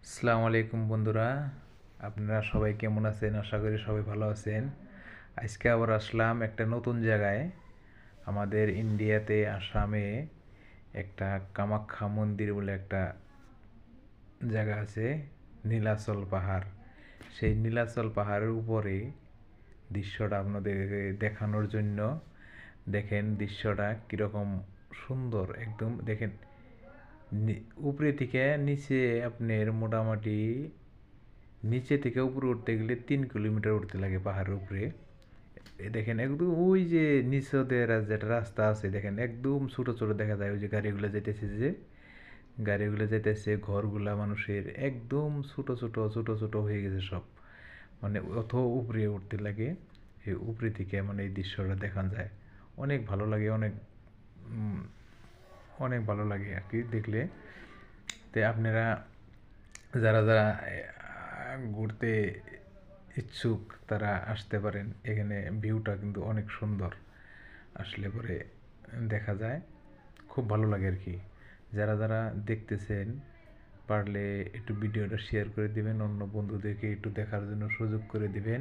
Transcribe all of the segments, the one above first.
আসসালামু আলাইকুম বন্ধুরা, আপনারা সবাই কেমন আছেন? আশা করি সবাই ভালো আছেন। আজকে আবার আসলাম একটা নতুন জায়গায়। আমাদের ইন্ডিয়াতে আসামে একটা কামাখ্যা মন্দির বলে একটা জায়গা আছে, নীলাচল পাহাড়। সেই নীলাচল পাহাড়ের উপরে দৃশ্যটা আপনাদের দেখানোর জন্য। দেখেন দৃশ্যটা কীরকম সুন্দর, একদম দেখেন উপরে থেকে নিচে আপনার মোটামুটি নিচে থেকে উপরে উঠতে গেলে 3 কিলোমিটার উঠতে লাগে পাহাড়ের উপরে। দেখেন একদম ওই যে নিচদের যেটা রাস্তা আছে, দেখেন একদম ছোট ছোট দেখা যায়। ওই যে গাড়িগুলো যেতেছে, যে গাড়িগুলো যেতেছে, ঘরগুলা মানুষের একদম ছোট ছোট ছোট ছোট হয়ে গেছে সব। মানে অত উপরে উঠতে লাগে, এই উপরে থেকে মানে এই দৃশ্যটা দেখা যায়। অনেক ভালো লাগে, অনেক অনেক ভালো লাগে আর কি দেখলে। তো আপনারা যারা যারা ঘুরতে ইচ্ছুক তারা আসতে পারেন। এখানে ভিউটা কিন্তু অনেক সুন্দর, আসলে পরে দেখা যায়, খুব ভালো লাগে আর কি। যারা যারা দেখতেছেন পারলে একটু ভিডিওটা শেয়ার করে দিবেন, অন্য বন্ধুদেরকে একটু দেখার জন্য সুযোগ করে দিবেন,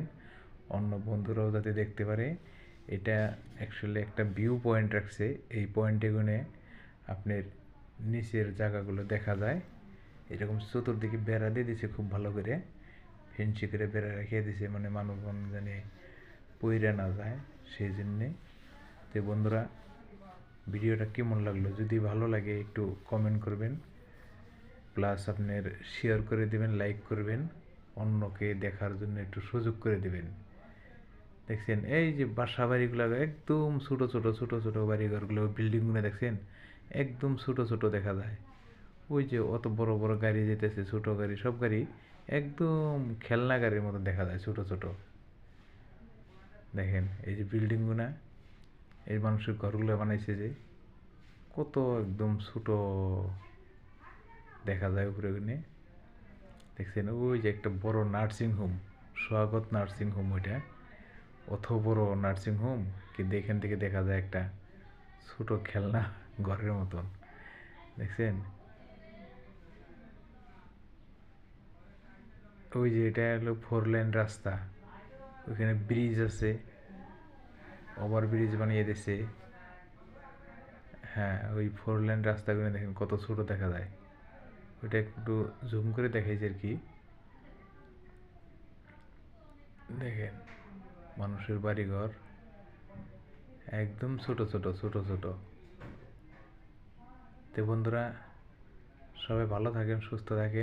অন্য বন্ধুরাও যাতে দেখতে পারে। এটা অ্যাকচুয়ালি একটা ভিউ পয়েন্ট রাখছে, এই পয়েন্টে গুনে আপনার নিচের জায়গাগুলো দেখা যায়। এরকম চতুর্দিকে বেড়া দিয়ে দিছে খুব ভালো করে, ফেন্সি করে বেড়া রেখে দিছে, মানে মানুষজন জানে পইরা না যায় সেই জন্যে। তো বন্ধুরা, ভিডিওটা কেমন লাগলো? যদি ভালো লাগে একটু কমেন্ট করবেন, প্লাস আপনার শেয়ার করে দিবেন, লাইক করবেন, অন্যকে দেখার জন্য একটু সুযোগ করে দিবেন। দেখছেন এই যে বাসা বাড়িগুলো একদম ছোট ছোট ছোট ছোট বাড়িঘরগুলো, বিল্ডিংগুলো দেখছেন একদম ছোট ছোট দেখা যায়। ওই যে অত বড় বড় গাড়ি যেতেছে, ছোট গাড়ি, সব গাড়ি একদম খেলনা গাড়ির মতো দেখা যায়, ছোট ছোট। দেখেন এই যে বিল্ডিংগুলা, এই মানুষের ঘরগুলো বানাইছে যে কত একদম ছোট দেখা যায় উপরে ওখানে। দেখছেন ওই যে একটা বড় নার্সিং হোম, স্বাগত নার্সিং হোম, ওইটা অত বড় নার্সিং হোম, কিন্তু এখান থেকে দেখা যায় একটা ছোট খেলনা ঘরের মতন। দেখছেন ওই যে এটা হলো 4 লেন রাস্তা, ওইখানে ব্রিজ আছে, ওভার ব্রিজ বানিয়ে দিছে। হ্যাঁ, ওই 4 লেন রাস্তাগুলো দেখেন কত ছোট দেখা যায়। ওইটা একটু জুম করে দেখাইছে আর কি। দেখেন মানুষের বাড়িঘর একদম ছোট ছোট ছোট ছোট। তো বন্ধুরা, সবাই ভালো থাকেন, সুস্থ থাকেন।